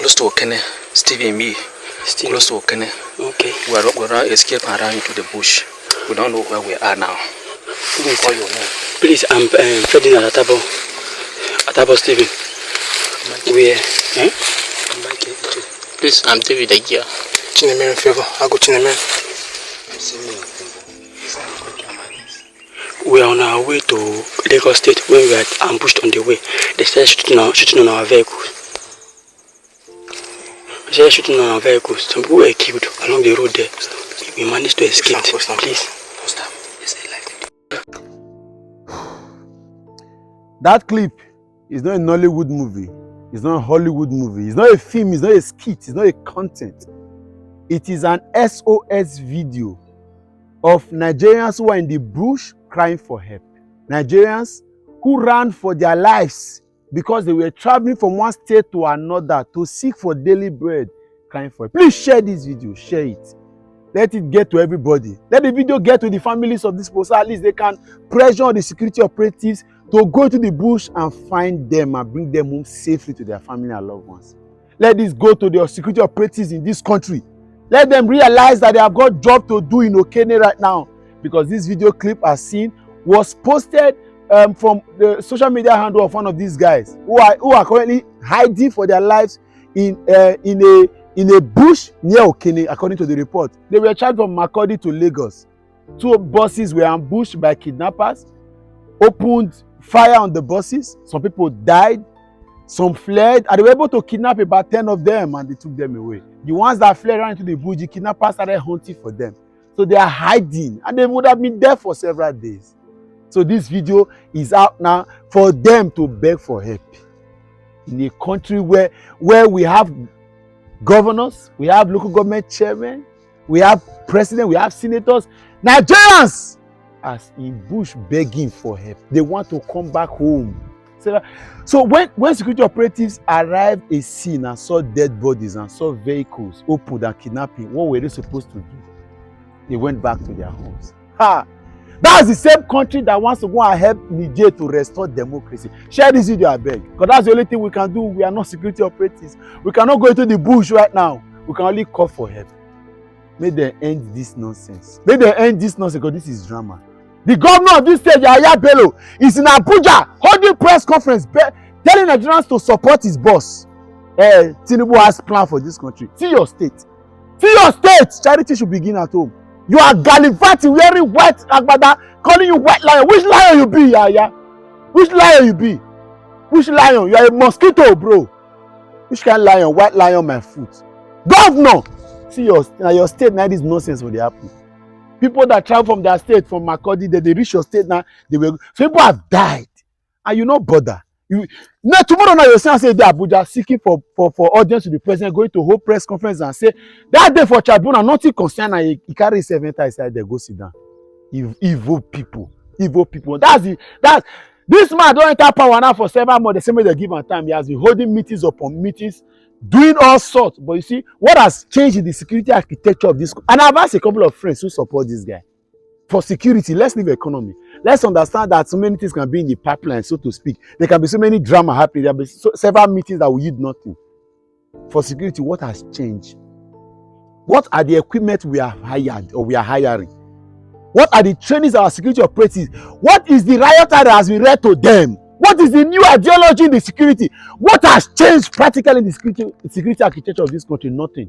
close to Okene. Steve and me. Steve. Close to Okene. Okay. We're escaping around into the bush. We don't know where we are now. Please, call your name. Please, I'm Ferdinand Atabo Stephen. We are. Please, I'm David Agia. Chinemer favor. I go Chinemer. We are on our way to Lagos State when we are ambushed on the way. They started shooting on our vehicles. Some people were killed along the road there. We managed to escape. Please. That clip is not a Nollywood movie. It's not a Hollywood movie. It's not a film. It's not a skit. It's not a content. It is an SOS video of Nigerians who are in the bush crying for help. Nigerians who ran for their lives because they were traveling from one state to another to seek for daily bread, crying for help. Please share this video. Share it. Let it get to everybody. Let the video get to the families of this person. At least they can pressure the security operatives to go to the bush and find them and bring them home safely to their family and loved ones. Let this go to the security operatives in this country. Let them realize that they have got job to do in Okene right now, because this video clip I've seen was posted from the social media handle of one of these guys who are currently hiding for their lives in a bush near Okene, according to the report. They were traveling from Makurdi to Lagos. 2 buses were ambushed by kidnappers, opened fire on the buses. Some people died, some fled, and they were able to kidnap about 10 of them, and they took them away. The ones that fled ran into the bush, the kidnappers started hunting for them. So they are hiding, and they would have been there for several days. So this video is out now for them to beg for help. In a country where we have governors, we have local government chairmen, we have president, we have senators, Nigerians are in bush begging for help. They want to come back home. So when security operatives arrived at a scene and saw dead bodies and saw vehicles opened and kidnapping, what were they supposed to do? They went back to their homes. That's the same country that wants to go and help Niger to restore democracy. Share this video, I beg. Because that's the only thing we can do. We are not security operatives. We cannot go into the bush right now. We can only call for help. May they end this nonsense. May they end this nonsense, because this is drama. The governor of this state, Yahaya Bello, is in Abuja holding press conference, telling Nigerians to support his boss. Tinubu has plan for this country. See your state. See your state. Charity should begin at home. You are gallivanting, wearing white agbada, calling you white lion. Which lion you be, Yaya? Which lion you be? Which lion? You are a mosquito, bro. Which kind of lion? White lion, my foot. Governor! See your state now, this nonsense will happen. People that travel from their state, from Makurdi, they reach your state now, so people have died. And you not bother. Tomorrow now you're saying they Abuja seeking for audience to the president, going to hold press conference and say that day for tribunal, nothing concern, and he carry 7 times inside there, go sit down. Evil people. This man don't enter power now for 7 months. The same way they give him time. He has been holding meetings upon meetings, doing all sorts. But you see, what has changed in the security architecture of this? And I've asked a couple of friends who support this guy. For security, let's leave economy. Let's understand that so many things can be in the pipeline, so to speak. There can be so many drama happening. There will be several meetings that will yield nothing. For security, what has changed? What are the equipment we have hired or we are hiring? What are the trainings of our security operatives? What is the riot that has been read to them? What is the new ideology in the security? What has changed practically in the security architecture of this country? Nothing.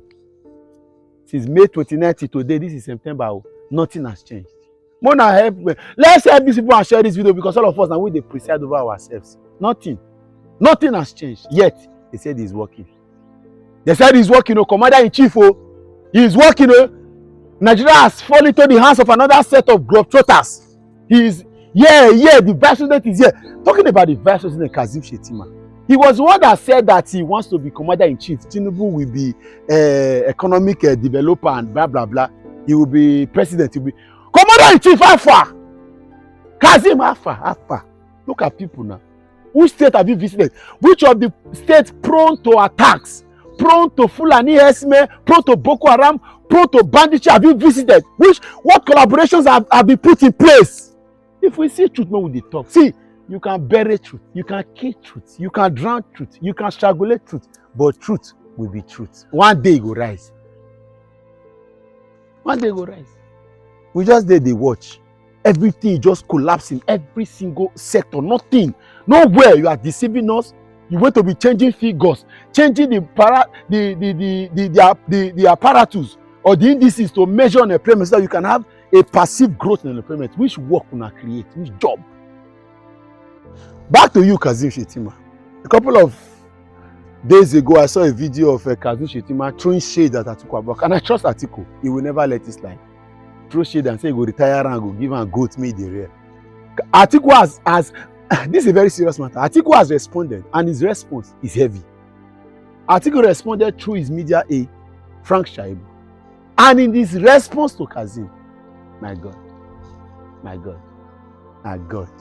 Since May 29th to today, this is September, nothing has changed. Let's help these people and share this video, because all of us now we preside over ourselves. Nothing has changed. Yet they said he's working. They said he's working. Commander in chief, he's working. Nigeria has fallen into the hands of another set of globetrotters. The vice president is here. Talking about the vice president, Kazim Shettima. He was the one that said that he wants to be commander in chief. Tinubu will be economic developer and blah blah blah. He will be president. He will be Commander-in-Chief, Alpha. Kazim, Alpha. Look at people now. Which state have you visited? Which of the states prone to attacks, prone to Fulani Esme, prone to Boko Haram, prone to banditry have you visited? What collaborations have been put in place? If we see truth, no, we talk. See, you can bury truth, you can kill truth, you can drown truth, you can strangulate truth, but truth will be truth. One day it will rise. One day it will rise. We just did the watch. Everything just collapsing. Every single sector. Nothing. Nowhere you are deceiving us. You want to be changing figures, changing the apparatus or the indices to measure unemployment so that you can have a passive growth in unemployment. Which work will create? Which job? Back to you, Kazim Shettima. A couple of days ago, I saw a video of Kazim Shettima throwing shade at Atiku Abubakar, and I trust Atiku. He will never let it slide. Throw shade and say he go retire and go give him goat meat the real. Atiku has this is a very serious matter. Atiku has responded, and his response is heavy. Atiku responded through his media aide, Frank Shaibu, and in his response to Kazim, my God, my God, my God.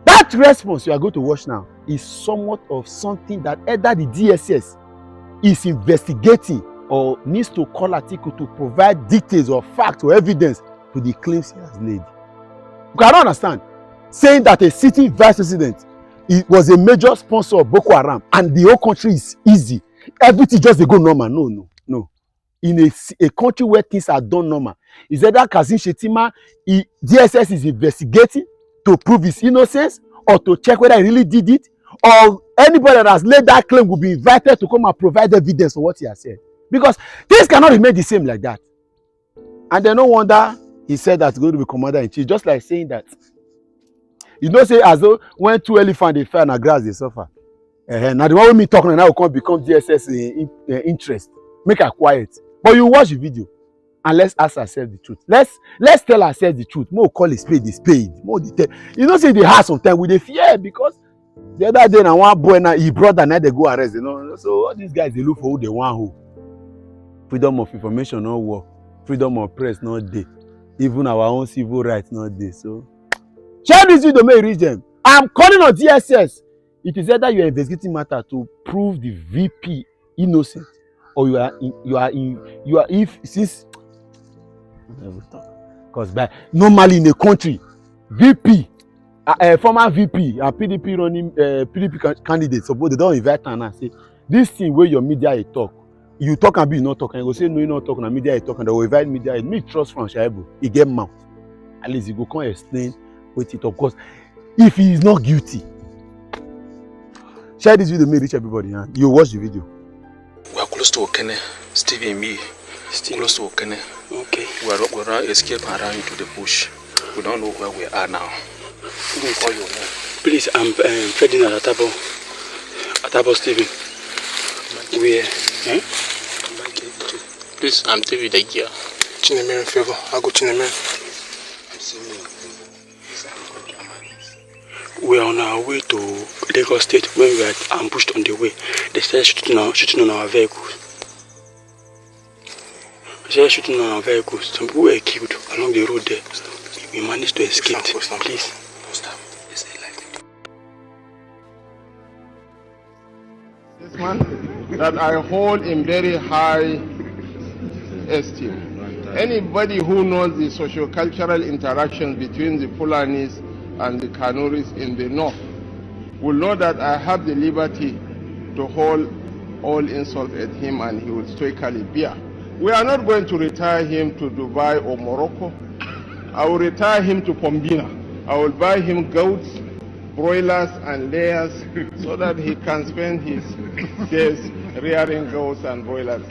That response you are going to watch now is somewhat of something that either the DSS is investigating or needs to call Atiku to provide details or facts or evidence to the claims he has made. You cannot understand. Saying that a sitting vice president was a major sponsor of Boko Haram and the whole country is easy. Everything just go normal. No. In a country where things are done normal. Is either Kazim Shettima, DSS is investigating to prove his innocence or to check whether he really did it, or anybody that has laid that claim will be invited to come and provide evidence for what he has said. Because things cannot remain the same like that. And then no wonder he said that he's going to be commander-in-chief, just like saying that. You know, say as though when two elephants they fell on the grass, they suffer. Now the one with me talking now will come become DSS interest. Make her quiet. But you watch the video and let's ask ourselves the truth. Let's tell ourselves the truth. More call a spade. More detail. You know, say they have sometimes with the fear because the other day now one boy now he brought and now they go arrest. You know, so all these guys they look for who they want who. Freedom of information no work. Freedom of press not day. Even our own civil rights not day. So share this video, may reach them. I'm calling on DSS. It is either you are investigating matter to prove the VP innocent, or you are if since because by normally in a country, VP, former VP and PDP running PDP candidates suppose they don't invite and say this thing where your media talk, you talk and be not talking. You go say no, you not talking. And media talk and they will invite media. Me trust Frank Shaibu. He get mouth. At least you go come explain. With it, of course, if he is not guilty. Share this video, may reach everybody. Huh? You watch the video. We are close to Okene, Steve and me. Still close to Okene. Okay. We're escaping around into the bush. We don't know where we are now. Call your name. Please, I'm Ferdinand Atabo Stephen. We Please, I'm David Agia. Chinemere favor. I go Chinemere. are on our way to Lagos State. When we were ambushed on the way, they started shooting on our vehicles. Some people were killed along the road there. We managed to escape. Please. This man that I hold in very high esteem. Anybody who knows the socio-cultural interactions between the Fulanis and the Kanuris in the north will know that I have the liberty to hold all insults at him and he will stoically bear. We are not going to retire him to Dubai or Morocco. I will retire him to Pombina. I will buy him goats, broilers and layers so that he can spend his days rearing goats and broilers.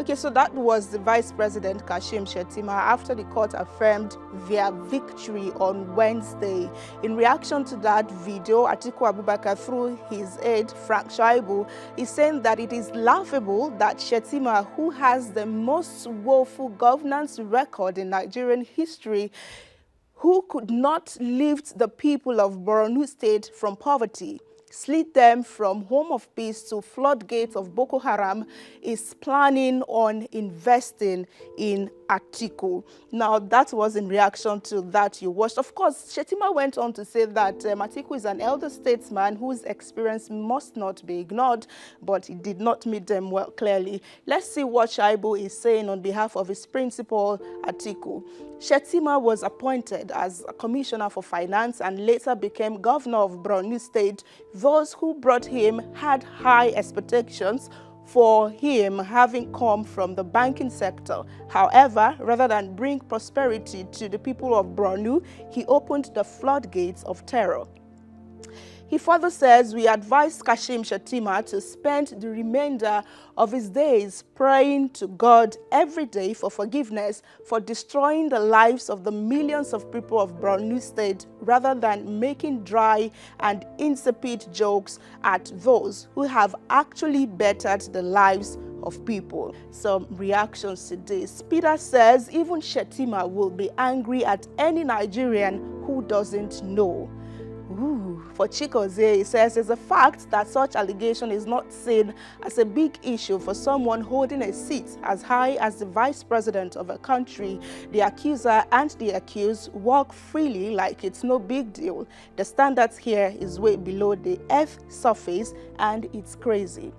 Okay, so that was the Vice President Kashim Shettima after the court affirmed their victory on Wednesday. In reaction to that video, Atiku Abubakar, through his aide, Frank Shaibu, is saying that it is laughable that Shettima, who has the most woeful governance record in Nigerian history, who could not lift the people of Borno State from poverty, slid them from home of peace to floodgates of Boko Haram, is planning on investing in Atiku. Now, that was in reaction to that you watched. Of course, Shettima went on to say that Atiku is an elder statesman whose experience must not be ignored, but he did not meet them well clearly. Let's see what Shaibu is saying on behalf of his principal, Atiku. Shettima was appointed as a commissioner for finance and later became governor of Borno State. Those who brought him had high expectations for him, having come from the banking sector. However, rather than bring prosperity to the people of Borno, he opened the floodgates of terror. He further says, we advise Kashim Shettima to spend the remainder of his days praying to God every day for forgiveness for destroying the lives of the millions of people of Borno State, rather than making dry and insipid jokes at those who have actually bettered the lives of people. Some reactions to this. Peter says even Shettima will be angry at any Nigerian who doesn't know. For Chikoze, he says it's a fact that such allegation is not seen as a big issue for someone holding a seat as high as the vice president of a country. The accuser and the accused walk freely like it's no big deal. The standards here is way below the Earth's surface and it's crazy.